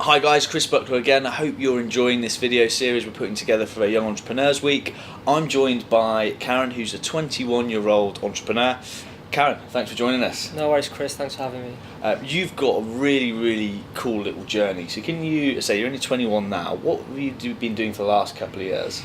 Hi guys, Chris Buckler again. I hope you're enjoying this video series we're putting together for a Young Entrepreneurs Week. I'm joined by Karan, who's a 21-year-old entrepreneur. Karan, thanks for joining us. No worries, Chris. Thanks for having me. You've got a really cool little journey. So can you say you're only 21 now? What have you been doing for the last couple of years?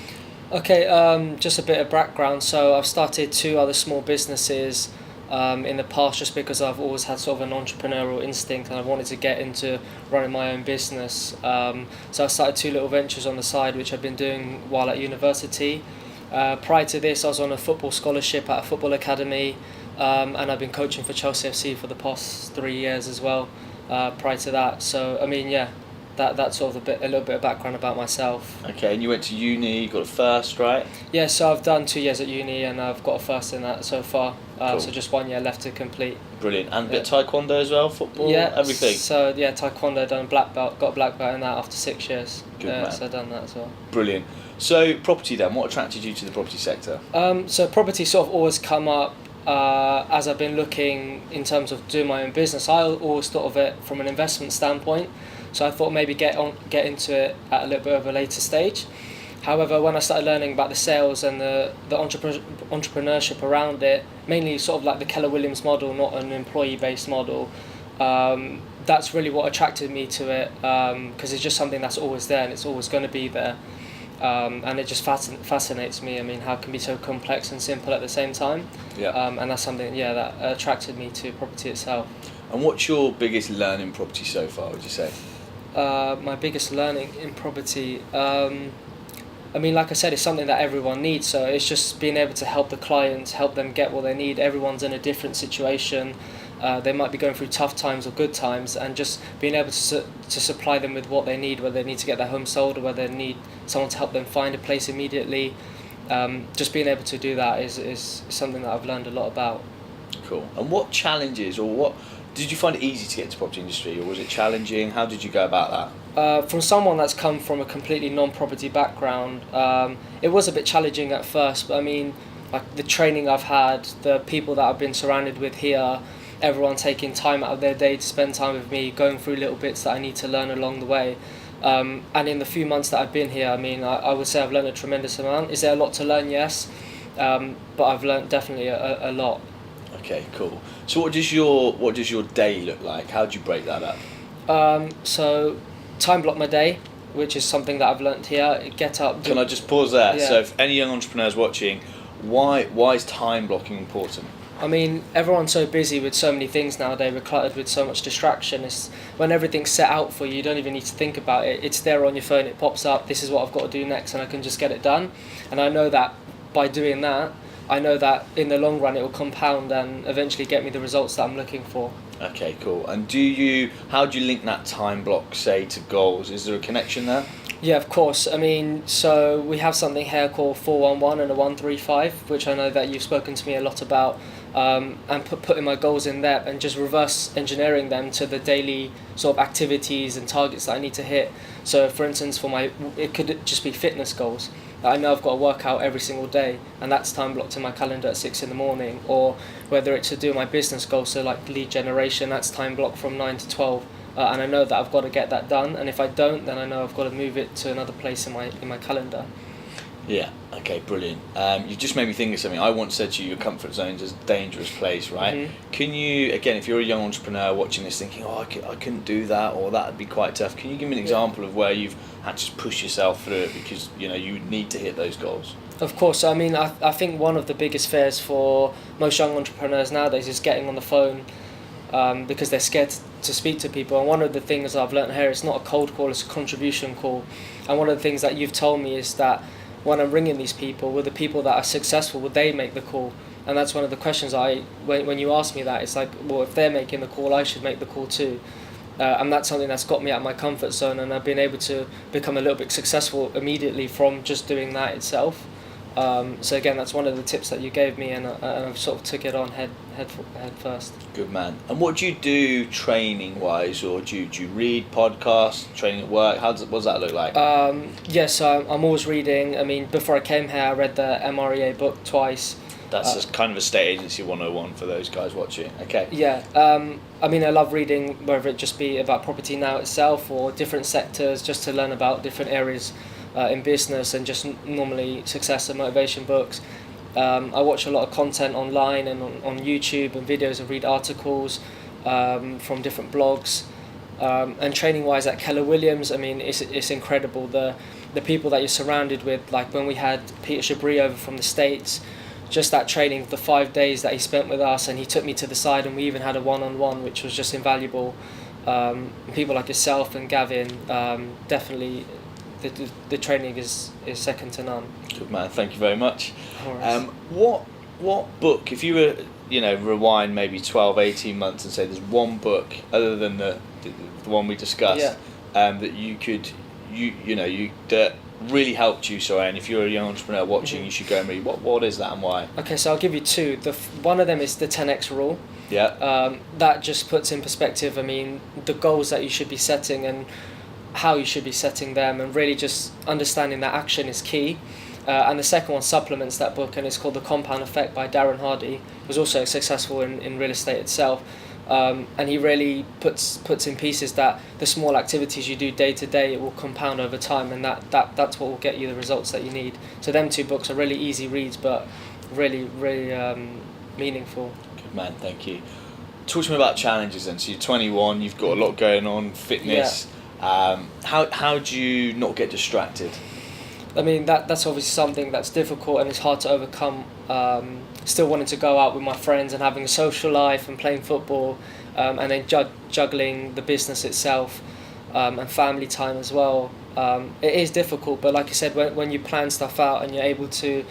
Okay, just a bit of background. So I've started 2 other small businesses in the past, just because I've always had sort of an entrepreneurial instinct and I wanted to get into running my own business. So I started 2 little ventures on the side, which I've been doing while at university. Prior to this, I was on a football scholarship at a football academy, and I've been coaching for Chelsea FC for the past 3 years as well. Prior to that, so I mean, yeah, that's sort of a little bit of background about myself. Okay, and you went to uni, you got a first, right? Yeah, so I've done 2 years at uni and I've got a first in that so far. Cool. So just 1 year left to complete. Brilliant. And a bit of taekwondo as well, football, yeah, everything? So yeah, taekwondo, done black belt, got a black belt in that after 6 years. Good man. So I've done that as well. Brilliant. So property then, what attracted you to the property sector? So property sort of always come up as I've been looking in terms of doing my own business. I always thought of it from an investment standpoint. So I thought maybe get into it at a little bit of a later stage. However, when I started learning about the sales and the entrepreneurship around it, mainly sort of like the Keller Williams model, not an employee-based model, that's really what attracted me to it, because it's just something that's always there and it's always going to be there. And it just fascinates me. I mean, how it can be so complex and simple at the same time. Yeah. And that's something, that attracted me to property itself. And what's your biggest learning in property so far, would you say? My biggest learning in property, I mean, like I said, it's something that everyone needs. So it's just being able to help the clients, help them get what they need. Everyone's in a different situation. They might be going through tough times or good times, and just being able to supply them with what they need, whether they need to get their home sold or whether they need someone to help them find a place immediately. Just being able to do that is something that I've learned a lot about. Cool. And what challenges, or what did you find it easy to get into the property industry, or was it challenging? How did you go about that? From someone that's come from a completely non-property background, it was a bit challenging at first, but I mean, like the training I've had, the people that I've been surrounded with here, everyone taking time out of their day to spend time with me, going through little bits that I need to learn along the way. And in the few months that I've been here, I mean, I would say I've learned a tremendous amount. Is there a lot to learn? Yes, but I've learned definitely a lot. Okay, cool. So what does your day look like? How do you break that up? So time block my day, which is something that I've learnt here. Get up. Can I just pause there? Yeah. So if any young entrepreneurs watching, why is time blocking important? I mean, everyone's so busy with so many things nowadays. We're cluttered with so much distraction. It's when everything's set out for you, you don't even need to think about it. It's there on your phone. It pops up. This is what I've got to do next, and I can just get it done. And I know that by doing that, I know that in the long run it will compound and eventually get me the results that I'm looking for. Okay, cool. And how do you link that time block, say, to goals? Is there a connection there? Yeah, of course. I mean, so we have something here called 411 and a 135, which I know that you've spoken to me a lot about, and putting my goals in there and just reverse engineering them to the daily sort of activities and targets that I need to hit. So for instance, it could just be fitness goals. I know I've got to work out every single day, and that's time blocked in my calendar at 6 a.m, or whether it's to do my business goals, so like lead generation, that's time blocked from 9 to 12. And I know that I've got to get that done, and if I don't, then I know I've got to move it to another place in my calendar. Yeah, okay, brilliant. You've just made me think of something. I once said to you, your comfort zone is a dangerous place, right? Mm-hmm. Can you, again, if you're a young entrepreneur watching this thinking, I couldn't do that, or that would be quite tough, can you give me an example of where you've had to push yourself through it because, you need to hit those goals? Of course. I mean, I think one of the biggest fears for most young entrepreneurs nowadays is getting on the phone, because they're scared to speak to people. And one of the things I've learned here, it's not a cold call, it's a contribution call. And one of the things that you've told me is that when I'm ringing these people, will the people that are successful, will they make the call? And that's one of the questions when you ask me that, it's like, well, if they're making the call, I should make the call too. And that's something that's got me out of my comfort zone, and I've been able to become a little bit successful immediately from just doing that itself. So again, that's one of the tips that you gave me, and I've sort of took it on head first. Good man. And what do you do training wise, or do you read podcasts, training at work? What does that look like? Yes, I'm always reading. I mean, before I came here, I read the MREA book twice. That's kind of estate agency 101 for those guys watching. Okay. Yeah, I mean, I love reading, whether it just be about property now itself or different sectors, just to learn about different areas in business, and just normally success and motivation books. I watch a lot of content online and on YouTube and videos, and read articles from different blogs. And training wise at Keller Williams, I mean, it's incredible. The people that you're surrounded with, like when we had Peter Chabris over from the States, just that training, the 5 days that he spent with us, and he took me to the side and we even had a one-on-one, which was just invaluable. People like yourself and Gavin, definitely the training is second to none. Good man, thank you very much. Alright. What book, if you were, rewind maybe 12, 18 months and say there's one book other than the one we discussed, that you could, that really helped you, and if you're a young entrepreneur watching, you should go and read. What is that and why? Okay, so I'll give you two. One of them is the 10x rule. Yeah. That just puts in perspective, I mean, the goals that you should be setting and how you should be setting them, and really just understanding that action is key. And the second one supplements that book, and it's called The Compound Effect by Darren Hardy, who's also successful in real estate itself. And he really puts in pieces that the small activities you do day to day, it will compound over time, and that's what will get you the results that you need. So them two books are really easy reads, but really meaningful. Good man, thank you. Talk to me about challenges then. So you're 21, you've got a lot going on, fitness. Yeah. How do you not get distracted? I mean, that's obviously something that's difficult and it's hard to overcome. Still wanting to go out with my friends and having a social life and playing football, and then juggling the business itself, and family time as well. It is difficult, but like you said, when you plan stuff out and you're able to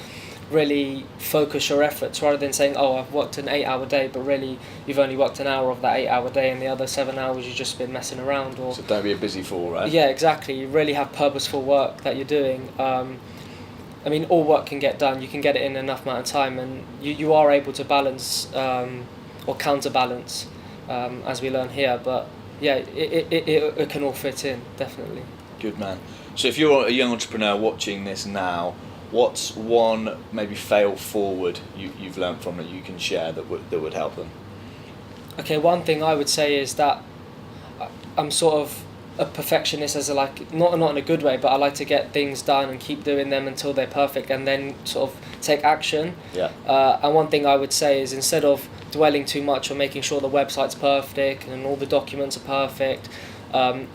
really focus your efforts, rather than saying, oh, I've worked an 8-hour day, but really you've only worked an hour of that 8-hour day and the other 7 hours you've just been messing around. Or so don't be a busy fool, right? Yeah, exactly. You really have purposeful work that you're doing. I mean, all work can get done. You can get it in enough amount of time, and you are able to balance or counterbalance, as we learn here. But yeah, it can all fit in, definitely. Good man. So if you're a young entrepreneur watching this now, what's one maybe fail forward you've learned from it you can share that would help them? Okay, one thing I would say is that I'm sort of a perfectionist, as not in a good way, but I like to get things done and keep doing them until they're perfect, and then sort of take action. Yeah. And one thing I would say is, instead of dwelling too much on making sure the website's perfect and all the documents are perfect,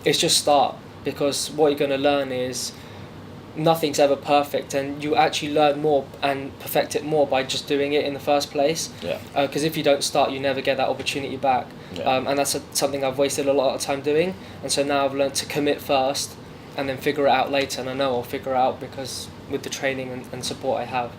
it's just start, because what you're going to learn is nothing's ever perfect, and you actually learn more and perfect it more by just doing it in the first place. Yeah. Because if you don't start, you never get that opportunity back. Yeah. And that's something I've wasted a lot of time doing, and so now I've learned to commit first and then figure it out later, and I know I'll figure it out because with the training and support I have.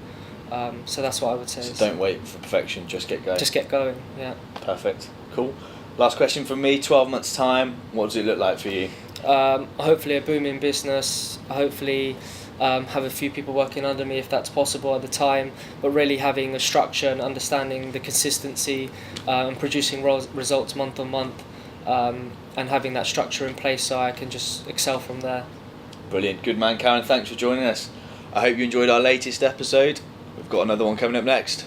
So that's what I would say. So don't wait for perfection, just get going. Just get going, yeah. Perfect. Cool. Last question from me, 12 months time, what does it look like for you? Hopefully a booming business, hopefully have a few people working under me if that's possible at the time, but really having a structure and understanding the consistency and producing results month on month, and having that structure in place so I can just excel from there. Brilliant. Good man, Karan, thanks for joining us. I hope you enjoyed our latest episode. We've got another one coming up next.